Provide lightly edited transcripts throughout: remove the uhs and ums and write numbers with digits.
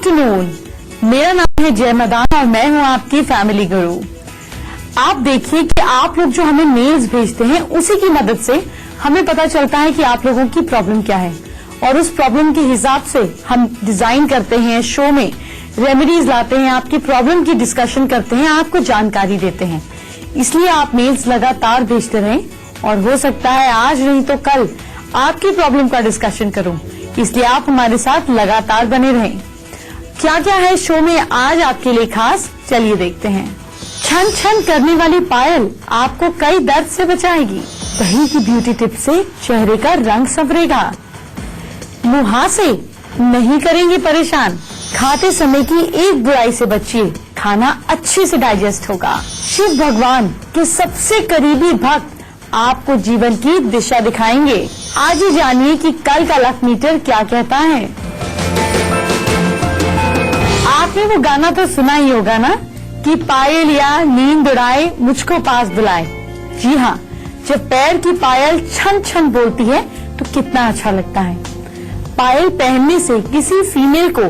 Afternoon, मेरा नाम है जय मदान और मैं हूं आपकी फैमिली गुरु। आप देखिए कि आप लोग जो हमें मेल्स भेजते हैं उसी की मदद से हमें पता चलता है कि आप लोगों की प्रॉब्लम क्या है और उस प्रॉब्लम के हिसाब से हम डिजाइन करते हैं, शो में रेमेडीज लाते हैं, आपकी प्रॉब्लम की डिस्कशन करते हैं, आपको जानकारी देते हैं। इसलिए आप मेल्स लगातार भेजते रहें और हो सकता है आज नहीं तो कल आपकी प्रॉब्लम का डिस्कशन करूं, इसलिए आप हमारे साथ लगातार बने रहें। क्या क्या है शो में आज आपके लिए खास, चलिए देखते हैं। छन छन करने वाली पायल आपको कई दर्द से बचाएगी। दही की ब्यूटी टिप से चेहरे का रंग संवरेगा। मुहासे नहीं करेंगे परेशान। खाते समय की एक बुराई से बचिए, खाना अच्छे से डाइजेस्ट होगा। शिव भगवान के सबसे करीबी भक्त आपको जीवन की दिशा दिखाएंगे। आज ही जानिए कि कल का लक मीटर क्या कहता है। आपने वो गाना तो सुना ही होगा ना कि पायल या नींद उड़ाए मुझको पास बुलाए। जी हाँ, जब पैर की पायल छन छन बोलती है तो कितना अच्छा लगता है। पायल पहनने से किसी फीमेल को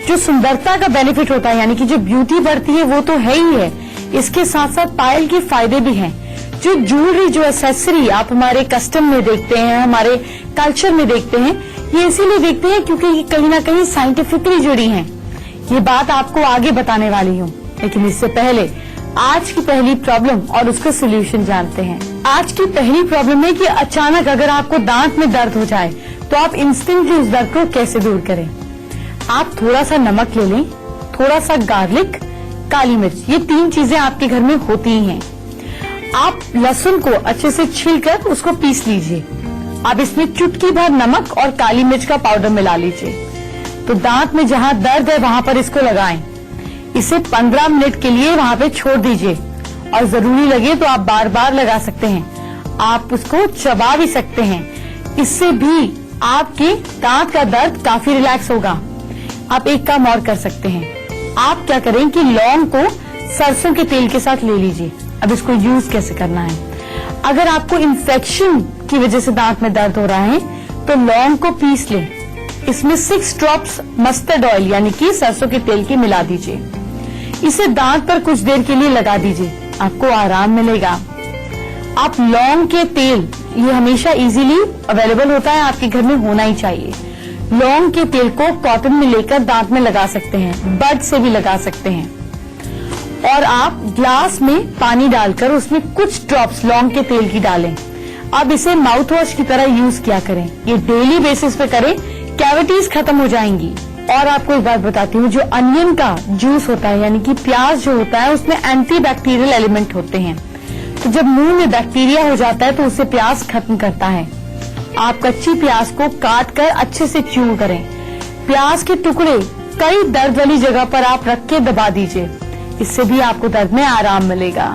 जो सुंदरता का बेनिफिट होता है, यानी कि जो ब्यूटी बढ़ती है, वो तो है ही है। इसके साथ साथ पायल के फायदे भी हैं। जो ज्वेलरी, जो एक्सेसरी आप हमारे कस्टम में देखते हैं, हमारे कल्चर में देखते हैं, ये इसीलिए देखते हैं क्योंकि ये कहीं ना कहीं साइंटिफिकली जुड़ी हैं। ये बात आपको आगे बताने वाली हूँ, लेकिन इससे पहले आज की पहली प्रॉब्लम और उसका सोल्यूशन जानते हैं। आज की पहली प्रॉब्लम है कि अचानक अगर आपको दांत में दर्द हो जाए तो आप इंस्टेंटली उस दर्द को कैसे दूर करें। आप थोड़ा सा नमक ले लें, थोड़ा सा गार्लिक, काली मिर्च, ये 3 चीजें आपके घर में होती ही हैं। आप लहसुन को अच्छे से छीलकर उसको पीस लीजिए। अब इसमें चुटकी भर नमक और काली मिर्च का पाउडर मिला लीजिए। तो दांत में जहां दर्द है वहां पर इसको लगाएं। इसे 15 मिनट के लिए वहां पे छोड़ दीजिए और जरूरी लगे तो आप बार बार लगा सकते हैं। आप उसको चबा भी सकते हैं। इससे भी आपके दांत का दर्द काफी रिलैक्स होगा। आप एक काम और कर सकते हैं। आप क्या करें कि लौंग को सरसों के तेल के साथ ले लीजिए। अब इसको यूज कैसे करना है। अगर आपको इन्फेक्शन की वजह से दांत में दर्द हो रहा है तो लौंग को पीस लें। इसमें 6 ड्रॉप्स मस्टर्ड ऑयल यानी कि सरसों के तेल की मिला दीजिए। इसे दांत पर कुछ देर के लिए लगा दीजिए, आपको आराम मिलेगा। आप लौंग के तेल, ये हमेशा इजीली अवेलेबल होता है, आपके घर में होना ही चाहिए। लौंग के तेल को कॉटन में लेकर दांत में लगा सकते हैं, बड से भी लगा सकते हैं। और आप ग्लास में पानी डालकर उसमें कुछ ड्रॉप्स लौंग के तेल की डालें। अब इसे माउथ वॉश की तरह यूज किया करें। ये डेली बेसिस पे करें, कैविटीज खत्म हो जाएंगी। और आपको एक बात बताती हूँ, जो अनियन का जूस होता है यानी कि प्याज जो होता है, उसमें एंटी बैक्टीरियल एलिमेंट होते हैं। तो जब मुंह में बैक्टीरिया हो जाता है तो उसे प्याज खत्म करता है। आप कच्ची प्याज को काट कर अच्छे से च्यू करें। प्याज के टुकड़े कई दर्द वाली जगह पर आप रख के दबा दीजिए। इससे भी आपको दर्द में आराम मिलेगा।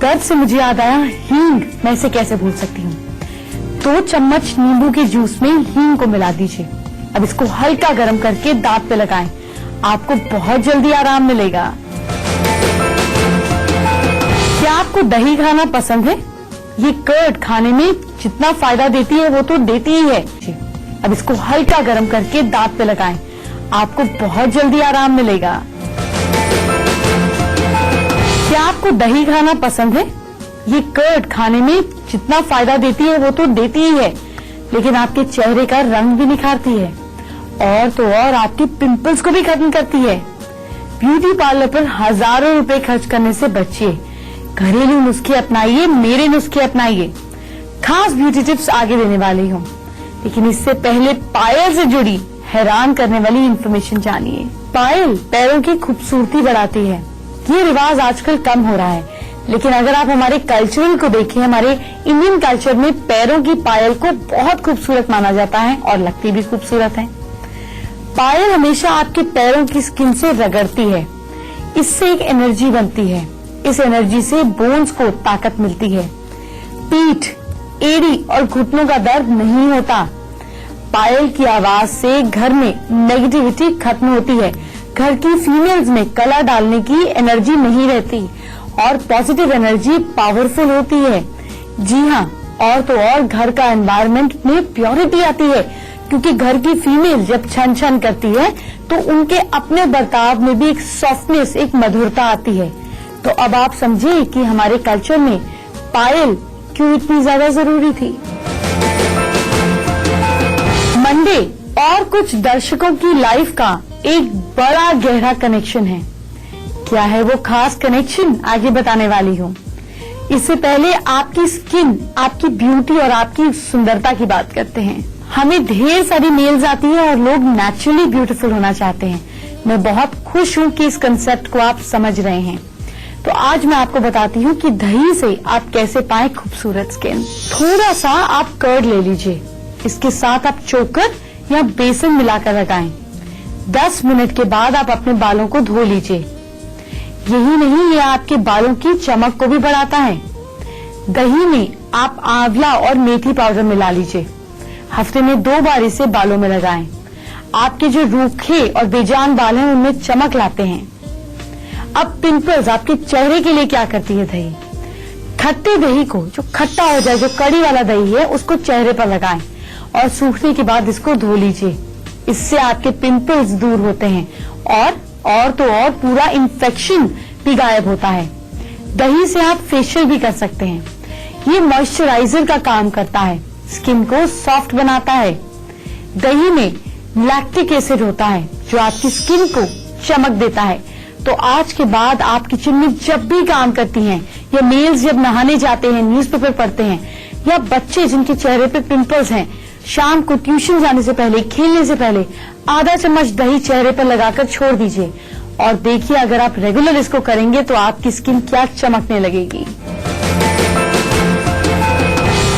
दर्द से मुझे याद आया, हींग, मैं इसे कैसे भूल सकती हूँ। 2 चम्मच नींबू के जूस में हींग को मिला दीजिए। अब इसको हल्का गर्म करके दांत पे लगाएं, आपको बहुत जल्दी आराम मिलेगा। क्या आपको दही खाना पसंद है? ये कर्ड खाने में जितना फायदा देती है वो तो देती ही है। अब इसको हल्का गर्म करके दांत पे लगाएं, आपको बहुत जल्दी आराम मिलेगा। क्या आपको दही खाना पसंद है? ये कर्ड खाने में जितना फायदा देती है वो तो देती ही है, लेकिन आपके चेहरे का रंग भी निखारती है और तो और आपकी पिंपल्स को भी खत्म करती है। ब्यूटी पार्लर पर हजारों रुपए खर्च करने से बचिए। घरेलू नुस्खे अपनाइए, मेरे नुस्खे अपनाइए। खास ब्यूटी टिप्स आगे देने वाली हूँ, लेकिन इससे पहले पायल से जुड़ी हैरान करने वाली इन्फॉर्मेशन जानिए। पायल पैरों की खूबसूरती बढ़ाती है। ये रिवाज आजकल कम हो रहा है, लेकिन अगर आप हमारे कल्चरल को देखें, हमारे इंडियन कल्चर में पैरों की पायल को बहुत खूबसूरत माना जाता है और लगती भी खूबसूरत है। पायल हमेशा आपके पैरों की स्किन से रगड़ती है। इससे एक एनर्जी बनती है। इस एनर्जी से बोन्स को ताकत मिलती है। पीठ, एड़ी और घुटनों का दर्द नहीं होता। पायल की आवाज से घर में नेगेटिविटी खत्म होती है। घर की फीमेल्स में कला डालने की एनर्जी नहीं रहती और पॉजिटिव एनर्जी पावरफुल होती है। जी हाँ, और तो और घर का एनवायरनमेंट में प्योरिटी आती है, क्योंकि घर की फीमेल जब छन छन करती है तो उनके अपने बर्ताव में भी एक सॉफ्टनेस, एक मधुरता आती है। तो अब आप समझिए कि हमारे कल्चर में पायल क्यों इतनी ज्यादा जरूरी थी। मंडे और कुछ दर्शकों की लाइफ का एक बड़ा गहरा कनेक्शन है। क्या है वो खास कनेक्शन, आगे बताने वाली हूँ। इससे पहले आपकी स्किन, आपकी ब्यूटी और आपकी सुंदरता की बात करते हैं। हमें ढेर सारी मेल्स आती है और लोग नेचुरली ब्यूटीफुल होना चाहते हैं। मैं बहुत खुश हूँ कि इस कंसेप्ट को आप समझ रहे हैं। तो आज मैं आपको बताती हूँ कि दही से आप कैसे पाएं खूबसूरत स्किन। थोड़ा सा आप कर्ड ले लीजिए, इसके साथ आप चोकर या बेसन मिलाकर लगाएं। 10 मिनट के बाद आप अपने बालों को धो लीजिए। यही नहीं, ये आपके बालों की चमक को भी बढ़ाता है। दही में आप आंवला और मेथी पाउडर मिला लीजिए। हफ्ते में 2 बार इसे बालों में लगाएं। आपके जो रूखे और बेजान बाल हैं उनमें चमक लाते हैं। अब पिंपल्स आपके चेहरे के लिए क्या करती है दही? खट्टे दही को, जो खट्टा हो जाए, जो कड़ी वाला दही है, उसको चेहरे पर लगाएं और सूखने के बाद इसको धो लीजिए। इससे आपके पिंपल्स दूर होते हैं और तो और पूरा इन्फेक्शन भी गायब होता है। दही से आप फेशियल भी कर सकते हैं। ये मॉइस्चराइजर का काम करता है, स्किन को सॉफ्ट बनाता है। दही में लैक्टिक एसिड होता है जो आपकी स्किन को चमक देता है। तो आज के बाद आप किचन में जब भी काम करती हैं, या मेल्स जब नहाने जाते हैं, न्यूज़पेपर पढ़ते हैं, या बच्चे जिनके चेहरे पे पिंपल्स हैं, शाम को ट्यूशन जाने से पहले, खेलने से पहले आधा चम्मच दही चेहरे पर लगाकर छोड़ दीजिए और देखिए अगर आप रेगुलर इसको करेंगे तो आपकी स्किन क्या चमकने लगेगी।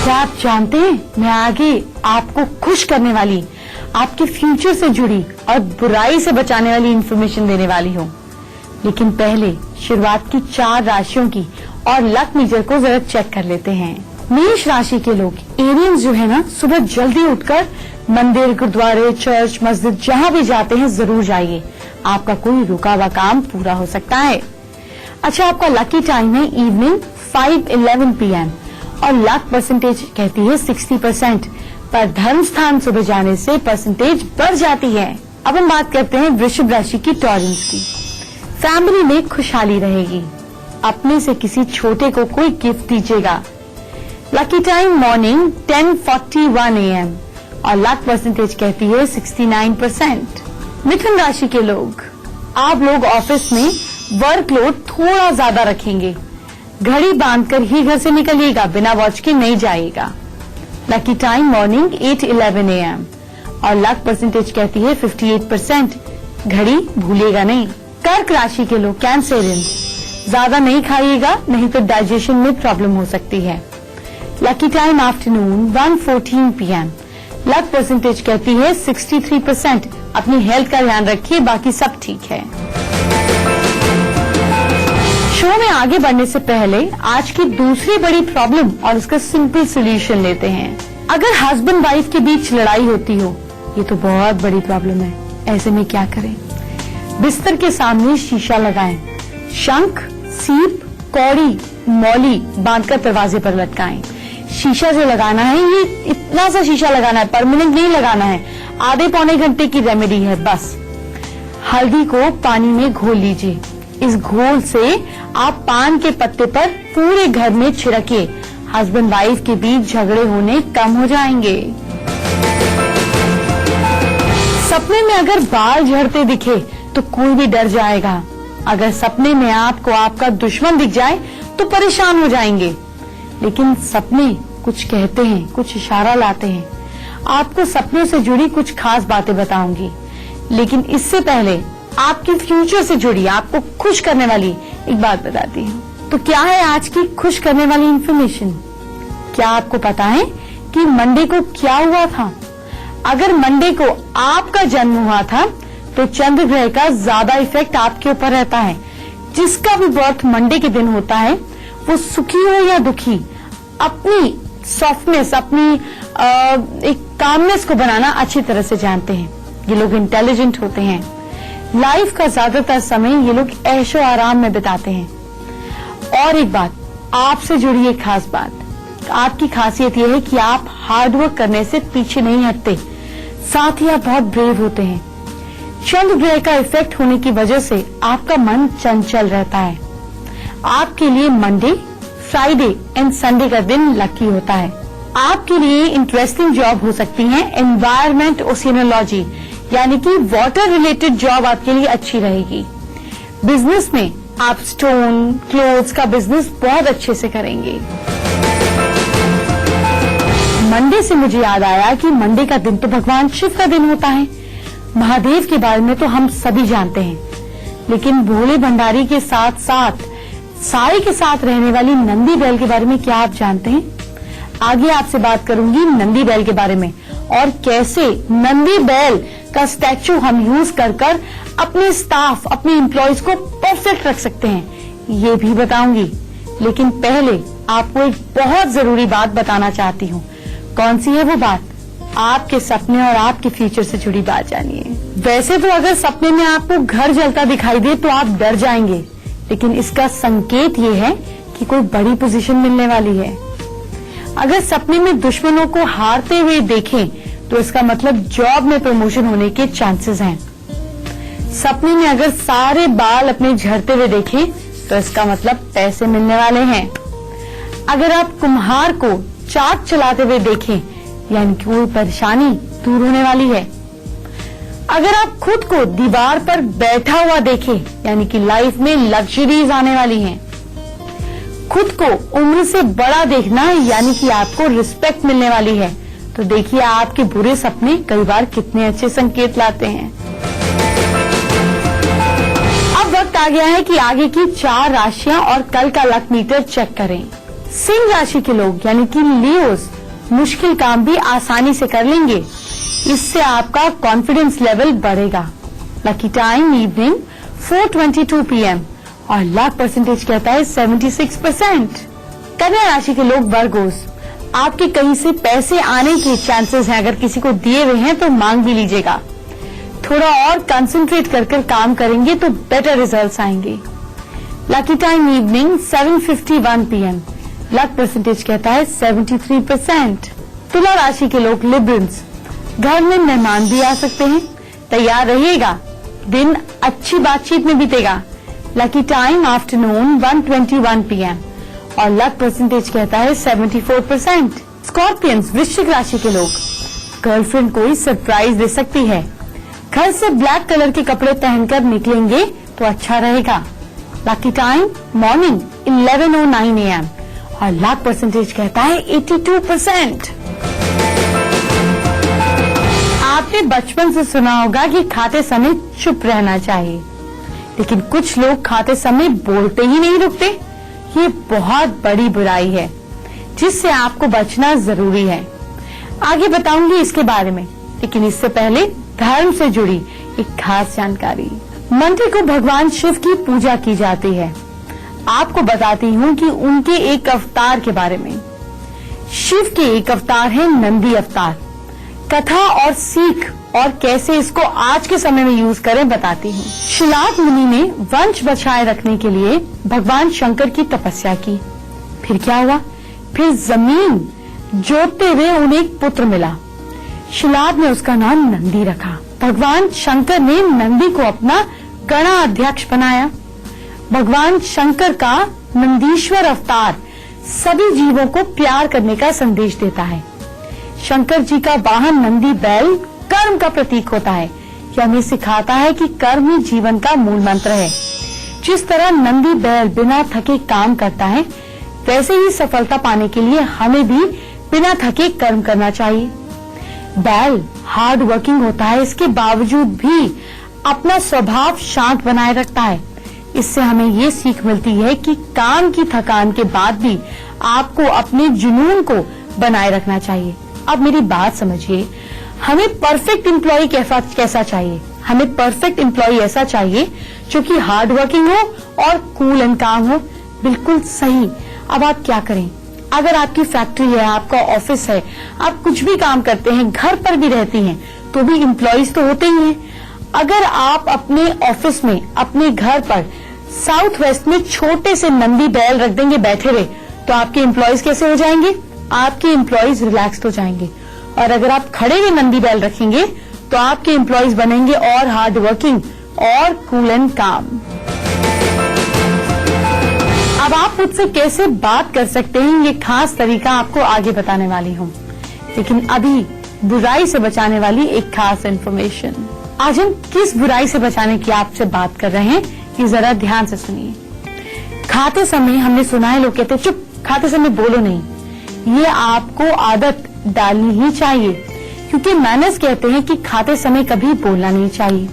क्या आप जानते हैं, मैं आगे आपको खुश करने वाली, आपके फ्यूचर से जुड़ी और बुराई से बचाने वाली इंफॉर्मेशन देने वाली हूँ। लेकिन पहले शुरुआत की 4 राशियों की और लक मीटर को जरा चेक कर लेते हैं। मेष राशि के लोग, एरियंस जो है ना, सुबह जल्दी उठकर मंदिर, गुरुद्वारे, चर्च, मस्जिद जहाँ भी जाते हैं जरूर जाइए। आपका कोई रुका हुआ काम पूरा हो सकता है। अच्छा, आपका लकी टाइम है इवनिंग 5:11 PM और लक परसेंटेज कहती है 60%, पर धर्म स्थान सुबह जाने से परसेंटेज बढ़ जाती है। अब हम बात करते हैं वृषभ राशि की टॉरेंस की। फैमिली में खुशहाली रहेगी। अपने से किसी छोटे को कोई गिफ्ट दीजिएगा। लकी टाइम मॉर्निंग 10:41 AM और लक परसेंटेज कहती है 69%। मिथुन राशि के लोग, आप लोग ऑफिस में वर्कलोड थोड़ा ज्यादा रखेंगे। घड़ी बांधकर ही घर से निकलिएगा, बिना वॉच के नहीं जाइएगा। लकी टाइम मॉर्निंग 8:11 AM और लक परसेंटेज कहती है 58%। घड़ी भूलिएगा नहीं। कर्क राशि के लोग, कैंसेरियन, ज्यादा नहीं खाइएगा, नहीं तो डाइजेशन में प्रॉब्लम हो सकती है। Lucky time afternoon 1:14 PM। Luck percentage कहती है 63%। अपनी हेल्थ का ध्यान रखिए, बाकी सब ठीक है। शो में आगे बढ़ने से पहले आज की दूसरी बड़ी प्रॉब्लम और उसका सिंपल सोल्यूशन लेते हैं। अगर हस्बैंड वाइफ के बीच लड़ाई होती हो, ये तो बहुत बड़ी प्रॉब्लम है। ऐसे में क्या करें? बिस्तर के सामने शीशा लगाएं। शंख, सीप, कौड़ी, मौली बांधकर दरवाजे पर लटकाएं। शीशा जो लगाना है, ये इतना सा शीशा लगाना है, परमानेंट नहीं लगाना है। आधे पौने घंटे की रेमेडी है बस। हल्दी को पानी में घोल लीजिए। इस घोल से आप पान के पत्ते पर पूरे घर में छिड़किए। हस्बैंड वाइफ के बीच झगड़े होने कम हो जाएंगे। सपने में अगर बाल झड़ते दिखे तो कोई भी डर जाएगा। अगर सपने में आपको आपका दुश्मन दिख जाए तो परेशान हो जाएंगे। लेकिन सपने कुछ कहते हैं, कुछ इशारा लाते हैं। आपको सपनों से जुड़ी कुछ खास बातें बताऊंगी, लेकिन इससे पहले आपके फ्यूचर से जुड़ी, आपको खुश करने वाली एक बात बताती हूँ। तो क्या है आज की खुश करने वाली इंफॉर्मेशन? क्या आपको पता है कि मंडे को क्या हुआ था? अगर मंडे को आपका जन्म हुआ था तो चंद्र ग्रह का ज्यादा इफेक्ट आपके ऊपर रहता है। जिसका भी बर्थ मंडे के दिन होता है वो सुखी हो या दुखी, अपनी सॉफ्टनेस, अपनी एक कामनेस को बनाना अच्छी तरह से जानते हैं। ये लोग इंटेलिजेंट होते हैं। लाइफ का ज्यादातर समय ये लोग ऐशो आराम में बिताते हैं। और एक बात आपसे जुड़ी एक खास बात, आपकी खासियत ये है कि आप हार्डवर्क करने से पीछे नहीं हटते। साथ ही आप बहुत ब्रेव होते हैं। चंद्र ग्रह का इफेक्ट होने की वजह से आपका मन चंचल रहता है। आपके लिए मंडे, फ्राइडे एंड संडे का दिन लकी होता है। आपके लिए इंटरेस्टिंग जॉब हो सकती है एनवायरमेंट ओशियोनोलॉजी, यानी कि वाटर रिलेटेड जॉब आपके लिए अच्छी रहेगी। बिजनेस में आप स्टोन, क्लोथ्स का बिजनेस बहुत अच्छे से करेंगे। मंडे से मुझे याद आया कि मंडे का दिन तो भगवान शिव का दिन होता है। महादेव के बारे में तो हम सभी जानते हैं, लेकिन भोले भंडारी के साथ साथ साई के साथ रहने वाली नंदी बैल के बारे में क्या आप जानते हैं? आगे आपसे बात करूंगी नंदी बैल के बारे में और कैसे नंदी बैल का स्टैचू हम यूज कर अपने स्टाफ, अपने एम्प्लॉयज को परफेक्ट रख सकते हैं, ये भी बताऊंगी। लेकिन पहले आपको एक बहुत जरूरी बात बताना चाहती हूँ। कौन सी है वो बात? आपके सपने और आपके फ्यूचर से जुड़ी बात जानिए। वैसे तो अगर सपने में आपको घर जलता दिखाई दे तो आप डर जाएंगे, लेकिन इसका संकेत ये है कि कोई बड़ी पोजीशन मिलने वाली है। अगर सपने में दुश्मनों को हारते हुए देखें तो इसका मतलब जॉब में प्रमोशन होने के चांसेस हैं। सपने में अगर सारे बाल अपने झड़ते हुए देखें तो इसका मतलब पैसे मिलने वाले हैं। अगर आप कुम्हार को चाक चलाते हुए देखें, यानी कि कोई परेशानी दूर होने वाली है। अगर आप खुद को दीवार पर बैठा हुआ देखें, यानी कि लाइफ में लग्जरीज आने वाली हैं। खुद को उम्र से बड़ा देखना, यानी कि आपको रिस्पेक्ट मिलने वाली है। तो देखिए आपके बुरे सपने कई बार कितने अच्छे संकेत लाते हैं। अब वक्त आ गया है कि आगे की 4 राशियां और कल का लक मीटर चेक करें। सिंह राशि के लोग, यानी कि लियोस, मुश्किल काम भी आसानी से कर लेंगे। इससे आपका कॉन्फिडेंस लेवल बढ़ेगा। लकी टाइम इवनिंग 4:22 PM और लक परसेंटेज कहता है 76%। कन्या राशि के लोग वर्गोस, आपके कहीं से पैसे आने के चांसेस हैं। अगर किसी को दिए हुए हैं तो मांग भी लीजिएगा। थोड़ा और कंसंट्रेट कर काम करेंगे तो बेटर रिजल्ट्स आएंगे। Lucky time evening 7:51 PM। Luck percentage कहता है 73%। तुला राशि के लोग लिब्रन्स, घर में मेहमान भी आ सकते हैं, तैयार रहिएगा। दिन अच्छी बातचीत में बीतेगा। लकी टाइम आफ्टरनून 1:21 PM और लक परसेंटेज कहता है 74%। स्कॉर्पियंस, वृश्चिक राशि के लोग, गर्लफ्रेंड कोई सरप्राइज दे सकती है। घर से ब्लैक कलर के कपड़े पहनकर निकलेंगे तो अच्छा रहेगा। लकी टाइम मॉर्निंग 11:09 AM और लक परसेंटेज कहता है 82%। आपने बचपन से सुना होगा कि खाते समय चुप रहना चाहिए, लेकिन कुछ लोग खाते समय बोलते ही नहीं रुकते। ये बहुत बड़ी बुराई है जिससे आपको बचना जरूरी है। आगे बताऊंगी इसके बारे में, लेकिन इससे पहले धर्म से जुड़ी एक खास जानकारी। मंडे को भगवान शिव की पूजा की जाती है। आपको बताती हूँ कि उनके एक अवतार के बारे में। शिव के एक अवतार है नंदी अवतार। कथा और सीख और कैसे इसको आज के समय में यूज करें बताती हूँ। शिलाद मुनि ने वंश बचाए रखने के लिए भगवान शंकर की तपस्या की। फिर क्या हुआ? फिर जमीन जोतते हुए उन्हें एक पुत्र मिला। शिलाद ने उसका नाम नंदी रखा। भगवान शंकर ने नंदी को अपना गणाध्यक्ष बनाया। भगवान शंकर का नंदीश्वर अवतार सभी जीवों को प्यार करने का संदेश देता है। शंकर जी का वाहन नंदी बैल कर्म का प्रतीक होता है। यह हमें सिखाता है कि कर्म ही जीवन का मूल मंत्र है। जिस तरह नंदी बैल बिना थके काम करता है, वैसे ही सफलता पाने के लिए हमें भी बिना थके कर्म करना चाहिए। बैल हार्ड वर्किंग होता है, इसके बावजूद भी अपना स्वभाव शांत बनाए रखता है। इससे हमें ये सीख मिलती है कि काम की थकान के बाद भी आपको अपने जुनून को बनाए रखना चाहिए। अब मेरी बात समझिए, हमें परफेक्ट एम्प्लॉय कैसा चाहिए? हमें परफेक्ट एम्प्लॉय ऐसा चाहिए जो कि हार्ड वर्किंग हो और कूल एंड काम हो। बिल्कुल सही। अब आप क्या करें? अगर आपकी फैक्ट्री है, आपका ऑफिस है, आप कुछ भी काम करते हैं, घर पर भी रहती हैं, तो भी एम्प्लॉयज तो होते ही हैं। अगर आप अपने ऑफिस में, अपने घर पर साउथ वेस्ट में छोटे से नंदी बैल रख देंगे बैठे हुए, तो आपके एम्प्लॉयज कैसे हो जाएंगे? आपके एम्प्लॉयज रिलैक्स्ड हो जाएंगे और अगर आप खड़े हुए मंदी बैल रखेंगे तो आपके एम्प्लॉयज बनेंगे और हार्ड वर्किंग और कूल एंड काम। अब आप मुझसे कैसे बात कर सकते हैं, ये खास तरीका आपको आगे बताने वाली हूँ, लेकिन अभी बुराई से बचाने वाली एक खास इन्फॉर्मेशन। आज हम किस बुराई से बचाने की आपसे बात कर रहे हैं, ये जरा ध्यान से सुनिए। खाते समय हमने सुना है लोग कहते हैं चुप, खाते समय बोलो नहीं। ये आपको आदत डालनी ही चाहिए, क्योंकि मैनर्स कहते हैं कि खाते समय कभी बोलना नहीं चाहिए।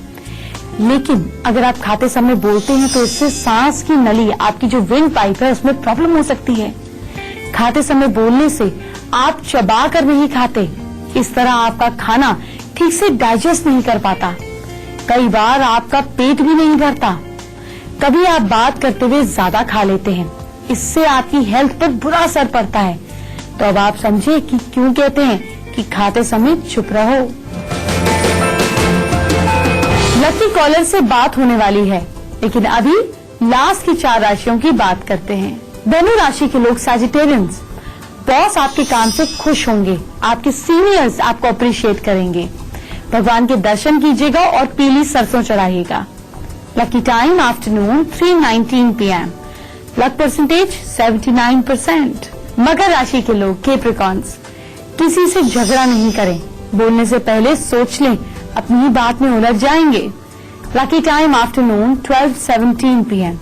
लेकिन अगर आप खाते समय बोलते हैं तो इससे सांस की नली, आपकी जो विंड पाइप है, उसमें प्रॉब्लम हो सकती है। खाते समय बोलने से आप चबा कर नहीं खाते, इस तरह आपका खाना ठीक से डाइजेस्ट नहीं कर पाता। कई बार आपका पेट भी नहीं भरता। कभी आप बात करते हुए ज्यादा खा लेते हैं, इससे आपकी हेल्थ पर बुरा असर पड़ता है। तो अब आप समझे कि क्यों कहते हैं कि खाते समय चुप रहो। लकी कॉलर से बात होने वाली है, लेकिन अभी लास्ट की 4 राशियों की बात करते हैं। धनु राशि के लोग सैजिटेरियंस, बॉस आपके काम से खुश होंगे, आपके सीनियर्स आपको अप्रिशिएट करेंगे। भगवान के दर्शन कीजिएगा और पीली सरसों चढ़ाइएगा। Lucky time afternoon 3:19 PM। Luck percentage 79%। मकर राशि के लोग कैप्रिकॉर्न्स, किसी से झगड़ा नहीं करें, बोलने से पहले सोच लें, अपनी ही बात में उलझ जाएंगे। Lucky time afternoon 12:17 PM।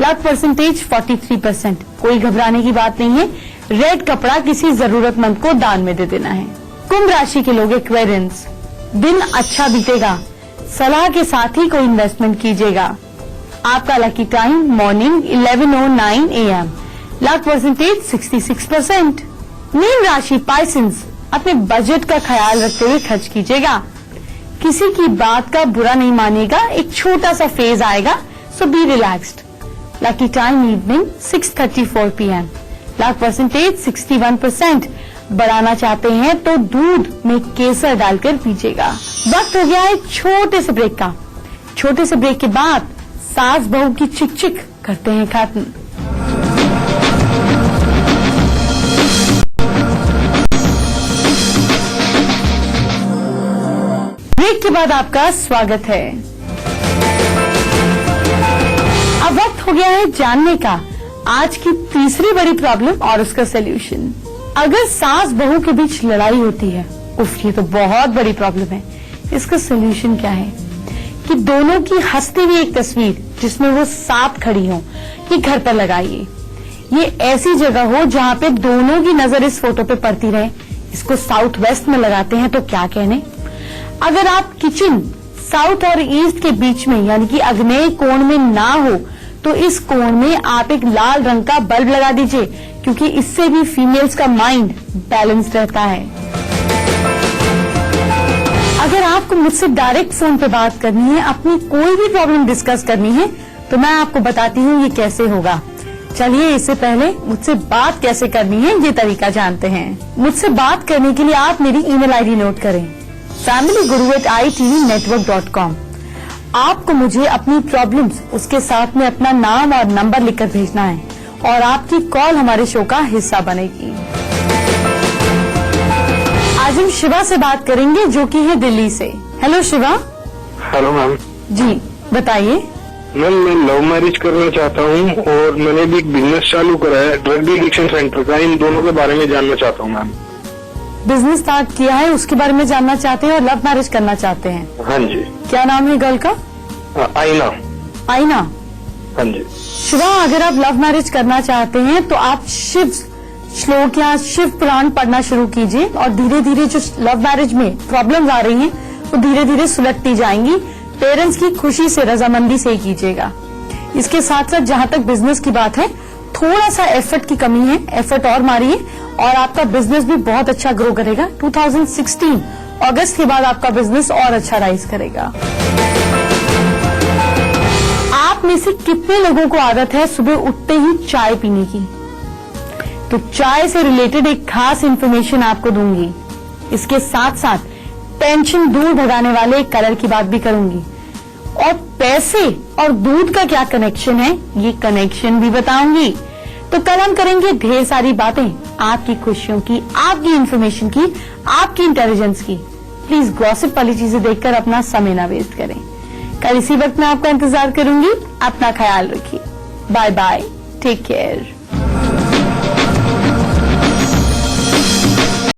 Luck percentage 43%। कोई घबराने की बात नहीं है, रेड कपड़ा किसी जरूरतमंद को दान में दे देना है। कुंभ राशि के लोग एक्वेरियंस, दिन अच्छा बीतेगा, सलाह के साथ ही कोई इन्वेस्टमेंट कीजिएगा। आपका lucky time morning 11:09 AM। Luck percentage 66%। Mean राशि पाइसेंस, अपने बजट का ख्याल रखते हुए खर्च कीजिएगा। किसी की बात का बुरा नहीं मानेगा, एक छोटा सा फेज आएगा, so be relaxed. Lucky time evening 6:34 PM। Luck percentage 61%। बढ़ाना चाहते हैं तो दूध में केसर डालकर पीजिएगा। वक्त हो गया है छोटे से ब्रेक का। छोटे से ब्रेक के बाद सास बहू की चिक चिक करते हैं खत्म। ब्रेक के बाद आपका स्वागत है। अब वक्त हो गया है जानने का आज की तीसरी बड़ी प्रॉब्लम और उसका सोल्यूशन। अगर सास बहू के बीच लड़ाई होती है, उफ, ये तो बहुत बड़ी प्रॉब्लम है। इसका सोल्यूशन क्या है कि दोनों की हंसती हुई एक तस्वीर जिसमें वो साथ खड़ी हो, ये घर पर लगाइए। ये ऐसी जगह हो जहाँ पे दोनों की नजर इस फोटो पे पड़ती रहे। इसको साउथ वेस्ट में लगाते हैं तो क्या कहने। अगर आप किचन साउथ और ईस्ट के बीच में यानी कि आग्नेय कोण में ना हो तो इस कोण में आप एक लाल रंग का बल्ब लगा दीजिए, क्योंकि इससे भी फीमेल्स का माइंड बैलेंस रहता है। अगर आपको मुझसे डायरेक्ट फोन पे बात करनी है, अपनी कोई भी प्रॉब्लम डिस्कस करनी है, तो मैं आपको बताती हूँ ये कैसे होगा। चलिए इससे पहले मुझसे बात कैसे करनी है ये तरीका जानते हैं। मुझसे बात करने के लिए आप मेरी ईमेल आईडी नोट करें, familyguru@itvnetwork.com। आपको मुझे अपनी प्रॉब्लम्स, उसके साथ में अपना नाम और नंबर लिखकर भेजना है और आपकी कॉल हमारे शो का हिस्सा बनेगी। आज हम शिवा से बात करेंगे जो कि है दिल्ली से। हेलो शिवा। Hello ma'am. जी बताइए। मैम मैं लव मैरिज करना चाहता हूँ और मैंने भी एक बिजनेस चालू करा है ड्रग एडिक्शन सेंटर का। इन दोनों के बारे में जानना चाहता हूँ मैम। बिजनेस स्टार्ट किया है, उसके बारे में जानना चाहते हैं और लव मैरिज करना चाहते हैं। हाँ जी। क्या नाम है गर्ल का? आईना। आईना। हाँ जी। शिवा, अगर आप लव मैरिज करना चाहते हैं तो आप शिव श्लोक या शिव पुराण पढ़ना शुरू कीजिए और धीरे धीरे जो लव मैरिज में प्रॉब्लम्स आ रही हैं वो धीरे धीरे सुलटती जाएंगी। पेरेंट्स की खुशी से, रजामंदी से ही कीजिएगा। इसके साथ साथ जहां तक बिजनेस की बात है, थोड़ा सा एफर्ट की कमी है, एफर्ट और मारिए और आपका बिजनेस भी बहुत अच्छा ग्रो करेगा। 2016 अगस्त के बाद आपका बिजनेस और अच्छा राइज करेगा। आप में से कितने लोगों को आदत है सुबह उठते ही चाय पीने की? तो चाय से रिलेटेड एक खास इन्फॉर्मेशन आपको दूंगी। इसके साथ साथ टेंशन दूर भगाने वाले एक कलर की बात भी करूंगी और पैसे और दूध का क्या कनेक्शन है, ये कनेक्शन भी बताऊंगी। तो कल हम करेंगे ढेर सारी बातें आपकी खुशियों की, आपकी इंफॉर्मेशन की, आपकी इंटेलिजेंस की। प्लीज गॉसिप वाली चीजें देखकर अपना समय ना वेस्ट करें। कल इसी वक्त मैं आपका इंतजार करूंगी। अपना ख्याल रखिए। Bye bye, take care.